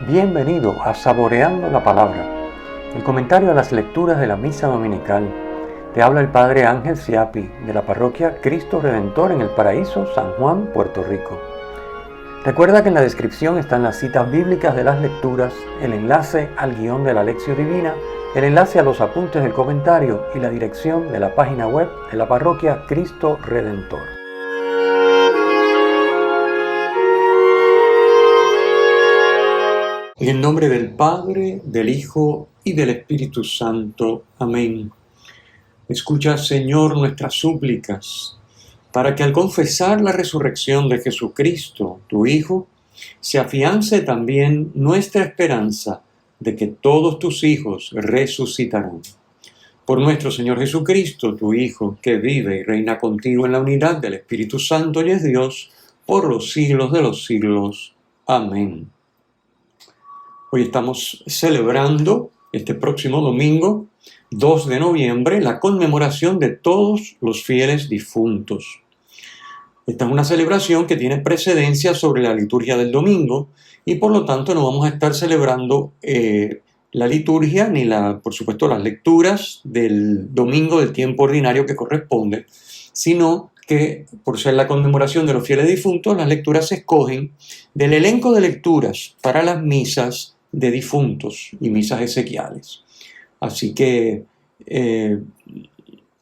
Bienvenido a Saboreando la Palabra, el comentario a las lecturas de la Misa Dominical. Te habla el Padre Ángel Siapi, de la Parroquia Cristo Redentor en el Paraíso, San Juan, Puerto Rico. Recuerda que en la descripción están las citas bíblicas de las lecturas, el enlace al guión de la Lección Divina, el enlace a los apuntes del comentario y la dirección de la página web de la Parroquia Cristo Redentor. En el nombre del Padre, del Hijo y del Espíritu Santo. Amén. Escucha, Señor, nuestras súplicas, para que al confesar la resurrección de Jesucristo, tu Hijo, se afiance también nuestra esperanza de que todos tus hijos resucitarán. Por nuestro Señor Jesucristo, tu Hijo, que vive y reina contigo en la unidad del Espíritu Santo y es Dios, por los siglos de los siglos. Amén. Hoy estamos celebrando, este próximo domingo, 2 de noviembre, la conmemoración de todos los fieles difuntos. Esta es una celebración que tiene precedencia sobre la liturgia del domingo y por lo tanto no vamos a estar celebrando la liturgia ni, por supuesto, las lecturas del domingo del tiempo ordinario que corresponde, sino que por ser la conmemoración de los fieles difuntos, las lecturas se escogen del elenco de lecturas para las misas de difuntos y misas exequiales. Así que en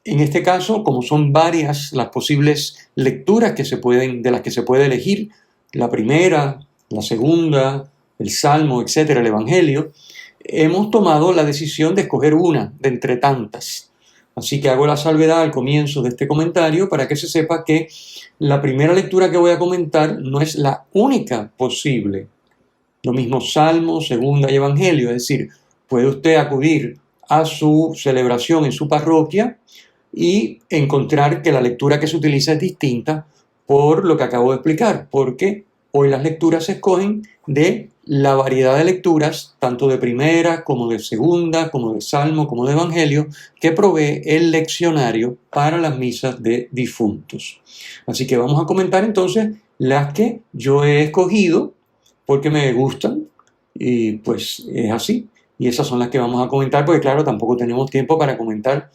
este caso, como son varias las posibles lecturas de las que se puede elegir, la primera, la segunda, el Salmo, etcétera, el Evangelio, hemos tomado la decisión de escoger una de entre tantas. Así que hago la salvedad al comienzo de este comentario para que se sepa que la primera lectura que voy a comentar no es la única posible. Lo mismo Salmo, segunda y Evangelio, es decir, puede usted acudir a su celebración en su parroquia y encontrar que la lectura que se utiliza es distinta por lo que acabo de explicar, porque hoy las lecturas se escogen de la variedad de lecturas, tanto de primera como de segunda, como de Salmo, como de Evangelio, que provee el leccionario para las misas de difuntos. Así que vamos a comentar entonces las que yo he escogido porque me gustan y pues es así. Y esas son las que vamos a comentar porque claro, tampoco tenemos tiempo para comentar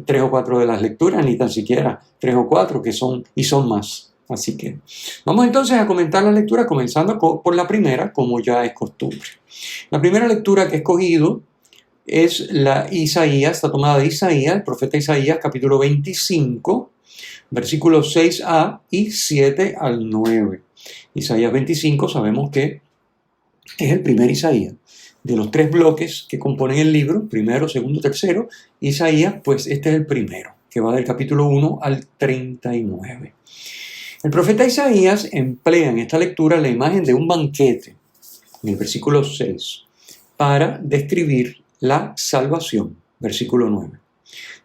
3 o 4 de las lecturas, ni tan siquiera 3 o 4 que son más. Así que vamos entonces a comentar la lectura comenzando por la primera, como ya es costumbre. La primera lectura que he escogido es está tomada de Isaías, el profeta Isaías, capítulo 25, versículos 6a y 7 al 9. Isaías 25 sabemos que es el primer Isaías. De los 3 bloques que componen el libro, primero, segundo, tercero, Isaías, pues este es el primero, que va del capítulo 1 al 39. El profeta Isaías emplea en esta lectura la imagen de un banquete, en el versículo 6, para describir la salvación, versículo 9.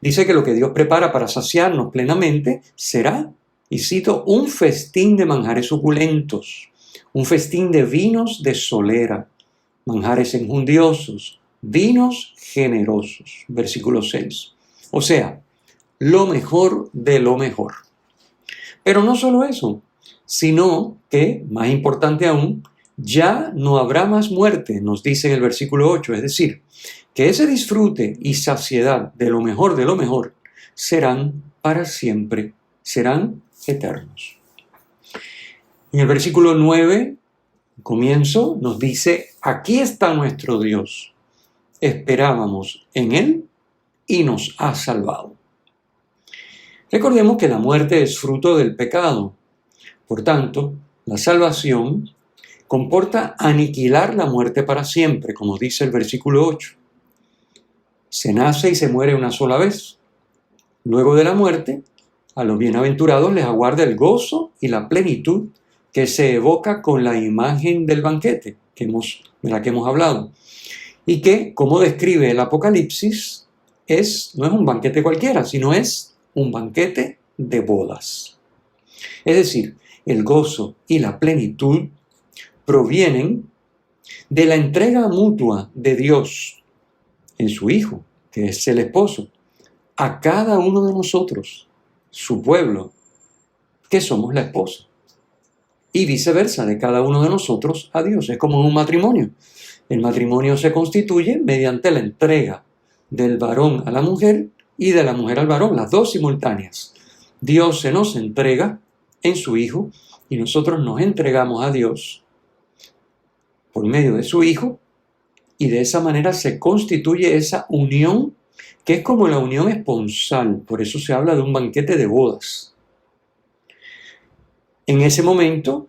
Dice que lo que Dios prepara para saciarnos plenamente será, y cito, un festín de manjares suculentos, un festín de vinos de solera, manjares enjundiosos, vinos generosos, versículo 6. O sea, lo mejor de lo mejor. Pero no solo eso, sino que, más importante aún, ya no habrá más muerte, nos dice en el versículo 8, es decir, que ese disfrute y saciedad de lo mejor serán para siempre, serán eternos. En el versículo 9, comienzo, nos dice, aquí está nuestro Dios, esperábamos en Él y nos ha salvado. Recordemos que la muerte es fruto del pecado. Por tanto, la salvación comporta aniquilar la muerte para siempre, como dice el versículo 8. Se nace y se muere una sola vez. Luego de la muerte, a los bienaventurados les aguarda el gozo y la plenitud que se evoca con la imagen del banquete de la que hemos hablado. Y que, como describe el Apocalipsis, no es un banquete cualquiera, sino es un banquete de bodas. Es decir, el gozo y la plenitud provienen de la entrega mutua de Dios en su Hijo, que es el esposo, a cada uno de nosotros, su pueblo, que somos la esposa. y viceversa de cada uno de nosotros a Dios. Es como en un matrimonio. El matrimonio se constituye mediante la entrega del varón a la mujer y de la mujer al varón, las dos simultáneas. Dios se nos entrega en su Hijo y nosotros nos entregamos a Dios por medio de su Hijo, y de esa manera se constituye esa unión que es como la unión esponsal. Por eso se habla de un banquete de bodas. En ese momento,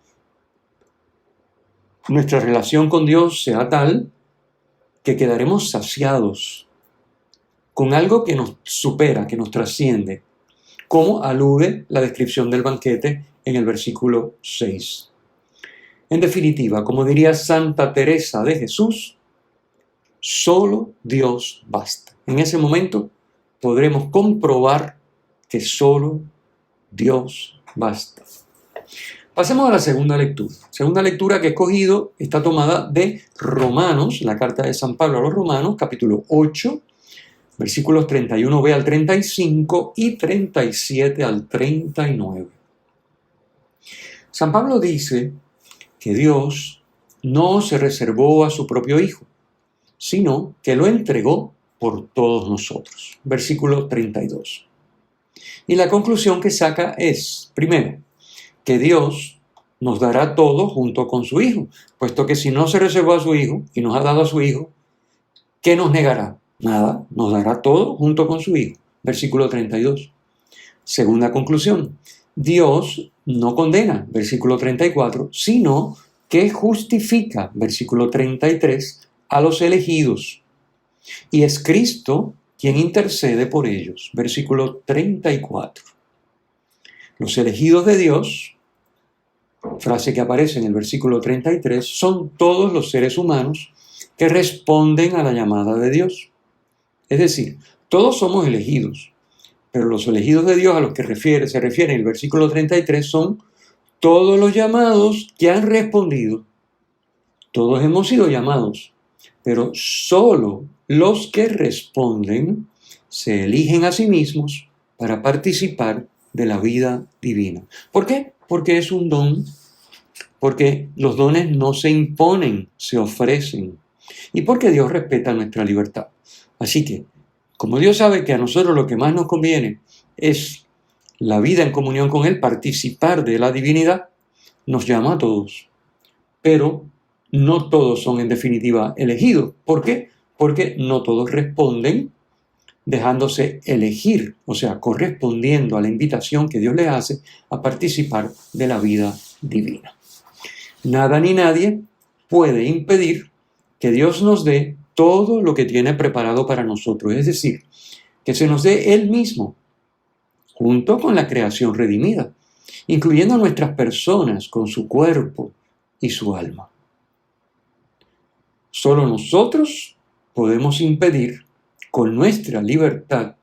nuestra relación con Dios será tal que quedaremos saciados con algo que nos supera, que nos trasciende, como alude la descripción del banquete en el versículo 6. En definitiva, como diría Santa Teresa de Jesús, solo Dios basta. En ese momento podremos comprobar que solo Dios basta. Pasemos a la segunda lectura. Segunda lectura que he escogido está tomada de Romanos, la carta de San Pablo a los Romanos, capítulo 8, versículos 31b al 35 y 37 al 39. San Pablo dice que Dios no se reservó a su propio Hijo, sino que lo entregó por todos nosotros. Versículo 32. Y la conclusión que saca es, primero, que Dios nos dará todo junto con su Hijo, puesto que si no se reservó a su Hijo y nos ha dado a su Hijo, ¿qué nos negará? Nada, nos dará todo junto con su Hijo. Versículo 32. Segunda conclusión, Dios no condena, versículo 34, sino que justifica, versículo 33, a los elegidos. Y es Cristo quien intercede por ellos, versículo 34. Los elegidos de Dios, frase que aparece en el versículo 33, son todos los seres humanos que responden a la llamada de Dios. Es decir, todos somos elegidos, pero los elegidos de Dios a los que se refiere el versículo 33 son todos los llamados que han respondido. Todos hemos sido llamados, pero solo los que responden se eligen a sí mismos para participar de la vida divina. ¿Por qué? Porque es un don, porque los dones no se imponen, se ofrecen, y porque Dios respeta nuestra libertad. Así que, como Dios sabe que a nosotros lo que más nos conviene es la vida en comunión con Él, participar de la divinidad, nos llama a todos. Pero no todos son en definitiva elegidos. ¿Por qué? Porque no todos responden dejándose elegir, o sea, correspondiendo a la invitación que Dios les hace a participar de la vida divina. Nada ni nadie puede impedir que Dios nos dé todo lo que tiene preparado para nosotros, es decir, que se nos dé Él mismo, junto con la creación redimida, incluyendo nuestras personas con su cuerpo y su alma. Solo nosotros podemos impedir con nuestra libertad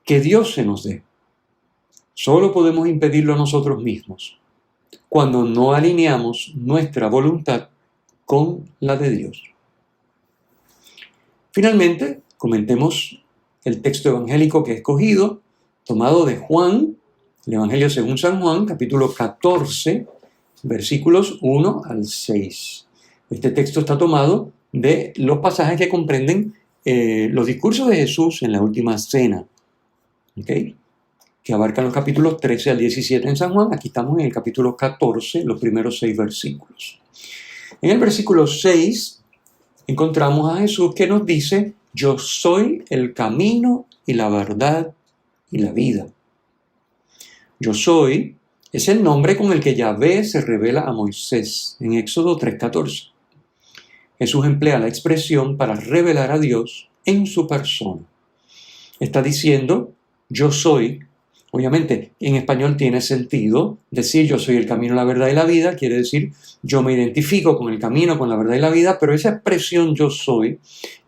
que Dios se nos dé. Solo podemos impedirlo nosotros mismos cuando no alineamos nuestra voluntad con la de Dios. Finalmente, comentemos el texto evangélico que he escogido, tomado de Juan, el Evangelio según San Juan, capítulo 14, versículos 1 al 6. Este texto está tomado de los pasajes que comprenden los discursos de Jesús en la última cena, ¿okay?, que abarcan los capítulos 13 al 17 en San Juan. Aquí estamos en el capítulo 14, los primeros 6 versículos. En el versículo 6 encontramos a Jesús que nos dice: yo soy el camino y la verdad y la vida. Yo soy es el nombre con el que Yahvé se revela a Moisés en Éxodo 3:14. Jesús emplea la expresión para revelar a Dios en su persona. Está diciendo, yo soy. Obviamente, en español tiene sentido decir yo soy el camino, la verdad y la vida. Quiere decir, yo me identifico con el camino, con la verdad y la vida, pero esa expresión yo soy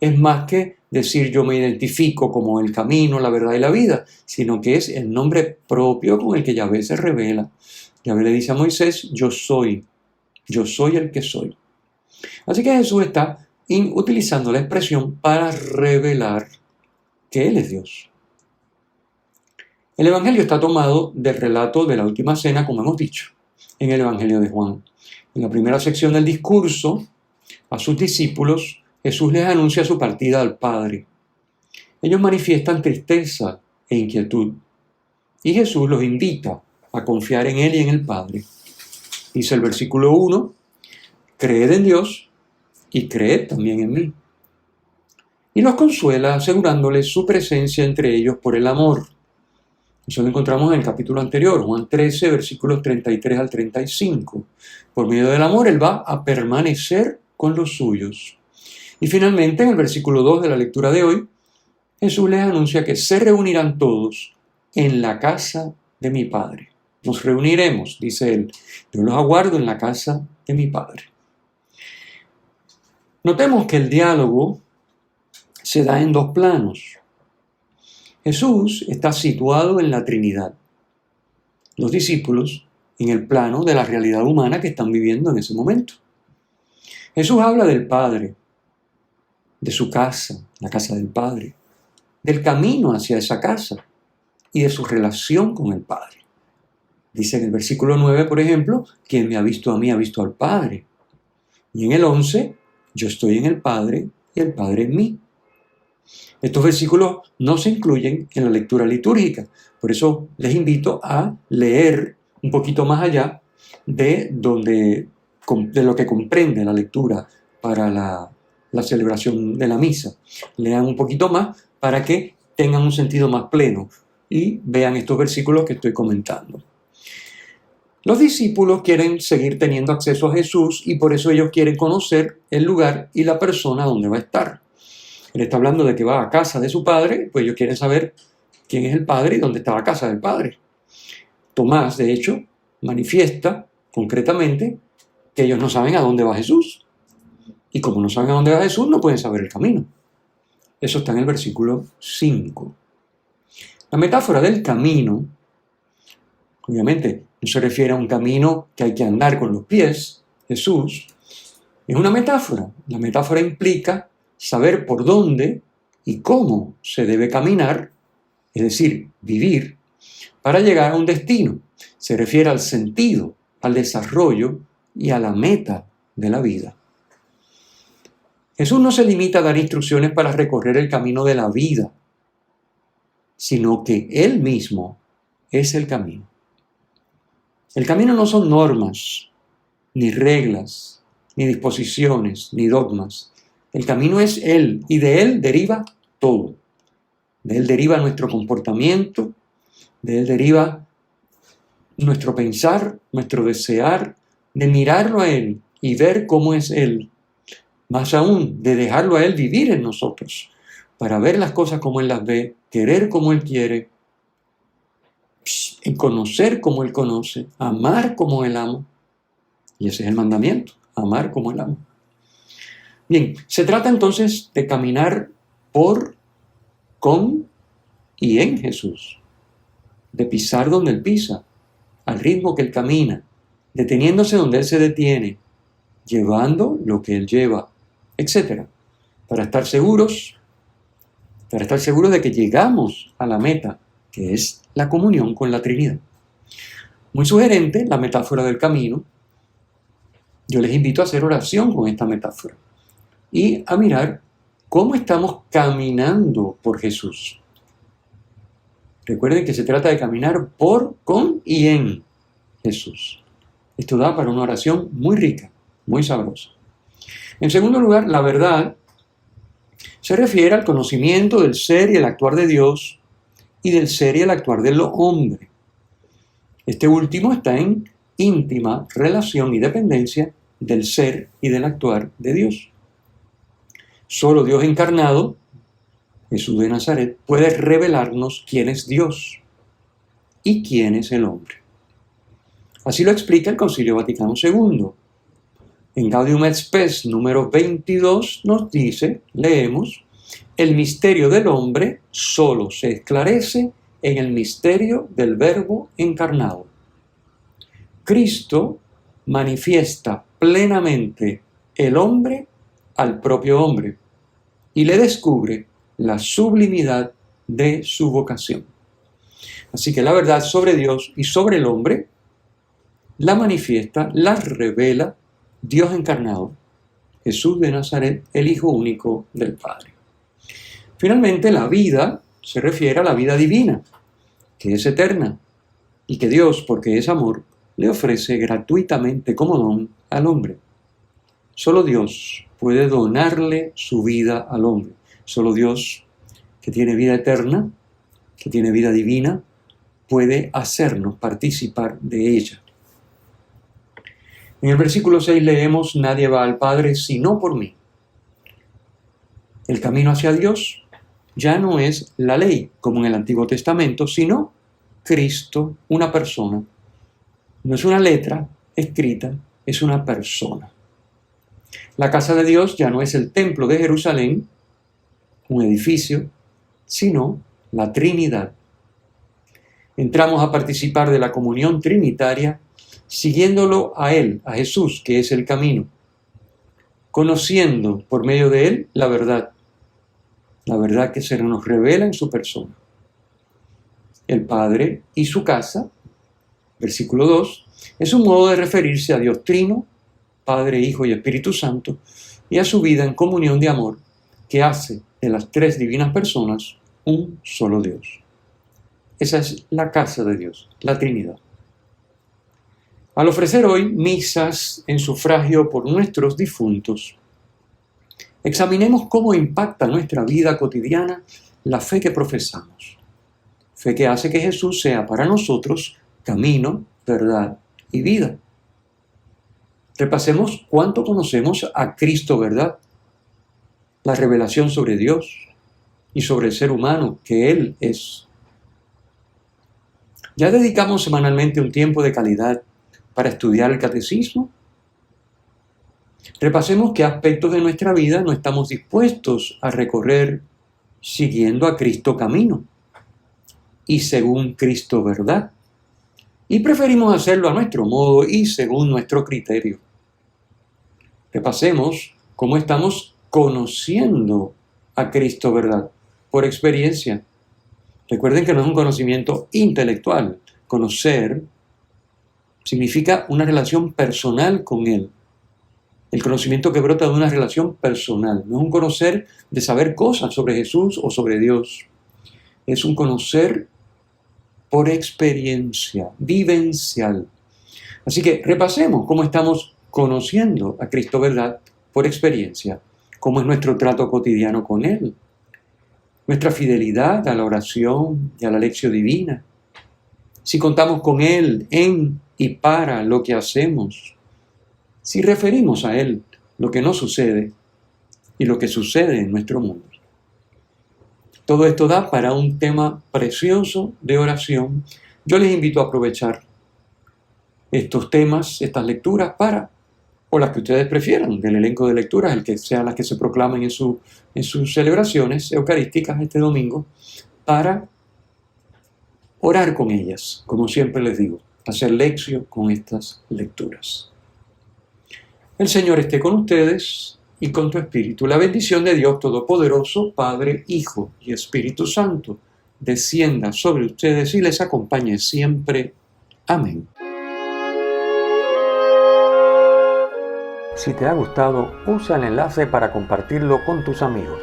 es más que decir yo me identifico como el camino, la verdad y la vida, sino que es el nombre propio con el que Yahvé se revela. Yahvé le dice a Moisés, yo soy el que soy. Así que Jesús está utilizando la expresión para revelar que Él es Dios. El Evangelio está tomado del relato de la última cena, como hemos dicho. en el Evangelio de Juan. En la primera sección del discurso, a sus discípulos, Jesús les anuncia su partida al Padre. Ellos manifiestan tristeza e inquietud, y Jesús los invita a confiar en Él y en el Padre. Dice el versículo 1, creed en Dios y creed también en mí. Y los consuela asegurándoles su presencia entre ellos por el amor. Eso lo encontramos en el capítulo anterior, Juan 13, versículos 33 al 35. Por medio del amor, Él va a permanecer con los suyos. Y finalmente, en el versículo 2 de la lectura de hoy, Jesús les anuncia que se reunirán todos en la casa de mi Padre. Nos reuniremos, dice Él. Yo los aguardo en la casa de mi Padre. Notemos que el diálogo se da en dos planos. Jesús está situado en la Trinidad. Los discípulos en el plano de la realidad humana que están viviendo en ese momento. Jesús habla del Padre, de su casa, la casa del Padre, del camino hacia esa casa y de su relación con el Padre. Dice en el versículo 9, por ejemplo, quien me ha visto a mí ha visto al Padre. Y en el 11, yo estoy en el Padre y el Padre en mí. Estos versículos no se incluyen en la lectura litúrgica, por eso les invito a leer un poquito más allá de lo que comprende la lectura para la celebración de la misa. Lean un poquito más para que tengan un sentido más pleno y vean estos versículos que estoy comentando. Los discípulos quieren seguir teniendo acceso a Jesús y por eso ellos quieren conocer el lugar y la persona donde va a estar. Él está hablando de que va a casa de su padre, pues ellos quieren saber quién es el padre y dónde está la casa del padre. Tomás, de hecho, manifiesta concretamente que ellos no saben a dónde va Jesús. Y como no saben a dónde va Jesús, no pueden saber el camino. Eso está en el versículo 5. La metáfora del camino, obviamente, no se refiere a un camino que hay que andar con los pies. Jesús es una metáfora. La metáfora implica saber por dónde y cómo se debe caminar, es decir, vivir, para llegar a un destino. Se refiere al sentido, al desarrollo y a la meta de la vida. Jesús no se limita a dar instrucciones para recorrer el camino de la vida, sino que Él mismo es el camino. El camino no son normas, ni reglas, ni disposiciones, ni dogmas. El camino es Él y de Él deriva todo. De Él deriva nuestro comportamiento, de Él deriva nuestro pensar, nuestro desear, de mirarlo a Él y ver cómo es Él. Más aún, de dejarlo a Él vivir en nosotros, para ver las cosas como Él las ve, querer como Él quiere, conocer como Él conoce, amar como Él ama. Y ese es el mandamiento, amar como Él ama. Bien, se trata entonces de caminar por, con y en Jesús, de pisar donde Él pisa, al ritmo que Él camina, deteniéndose donde Él se detiene, llevando lo que Él lleva, etc. Para estar seguros de que llegamos a la meta, que es la comunión con la Trinidad. Muy sugerente la metáfora del camino. Yo les invito a hacer oración con esta metáfora y a mirar cómo estamos caminando por Jesús. Recuerden que se trata de caminar por, con y en Jesús. Esto da para una oración muy rica, muy sabrosa. En segundo lugar, la verdad se refiere al conocimiento del ser y el actuar de Dios y del ser y el actuar del hombre. Este último está en íntima relación y dependencia del ser y del actuar de Dios. Solo Dios encarnado, Jesús de Nazaret, puede revelarnos quién es Dios y quién es el hombre. Así lo explica el Concilio Vaticano II. En Gaudium et Spes número 22 nos dice, leemos, el misterio del hombre solo se esclarece en el misterio del Verbo encarnado. Cristo manifiesta plenamente el hombre al propio hombre y le descubre la sublimidad de su vocación. Así que la verdad sobre Dios y sobre el hombre la manifiesta, la revela Dios encarnado, Jesús de Nazaret, el Hijo único del Padre. Finalmente, la vida se refiere a la vida divina, que es eterna, y que Dios, porque es amor, le ofrece gratuitamente como don al hombre. Solo Dios puede donarle su vida al hombre. Solo Dios, que tiene vida eterna, que tiene vida divina, puede hacernos participar de ella. En el versículo 6 leemos: nadie va al Padre sino por mí. El camino hacia Dios ya no es la ley, como en el Antiguo Testamento, sino Cristo, una persona. No es una letra escrita, es una persona. La casa de Dios ya no es el templo de Jerusalén, un edificio, sino la Trinidad. Entramos a participar de la comunión trinitaria siguiéndolo a Él, a Jesús, que es el camino, conociendo por medio de Él la verdad que se nos revela en su persona. El Padre y su casa, versículo 2, es un modo de referirse a Dios Trino, Padre, Hijo y Espíritu Santo, y a su vida en comunión de amor que hace de las tres divinas personas un solo Dios. Esa es la casa de Dios, la Trinidad. Al ofrecer hoy misas en sufragio por nuestros difuntos, examinemos cómo impacta nuestra vida cotidiana la fe que profesamos. Fe que hace que Jesús sea para nosotros camino, verdad y vida. Repasemos cuánto conocemos a Cristo, ¿verdad? La revelación sobre Dios y sobre el ser humano que Él es. ¿Ya dedicamos semanalmente un tiempo de calidad para estudiar el catecismo? Repasemos qué aspectos de nuestra vida no estamos dispuestos a recorrer siguiendo a Cristo camino y según Cristo verdad, y preferimos hacerlo a nuestro modo y según nuestro criterio. Repasemos cómo estamos conociendo a Cristo verdad por experiencia. Recuerden que no es un conocimiento intelectual. Conocer significa una relación personal con Él. El conocimiento que brota de una relación personal. No es un conocer de saber cosas sobre Jesús o sobre Dios. Es un conocer por experiencia, vivencial. Así que repasemos cómo estamos conociendo a Cristo verdad por experiencia. Cómo es nuestro trato cotidiano con Él. Nuestra fidelidad a la oración y a la lección divina. Si contamos con Él en y para lo que hacemos. Si referimos a Él lo que nos sucede y lo que sucede en nuestro mundo. Todo esto da para un tema precioso de oración. Yo les invito a aprovechar estos temas, estas lecturas o las que ustedes prefieran, del elenco de lecturas, el que sean las que se proclamen en sus celebraciones eucarísticas este domingo, para orar con ellas, como siempre les digo, hacer lección con estas lecturas. El Señor esté con ustedes y con tu espíritu. La bendición de Dios Todopoderoso, Padre, Hijo y Espíritu Santo, descienda sobre ustedes y les acompañe siempre. Amén. Si te ha gustado, usa el enlace para compartirlo con tus amigos.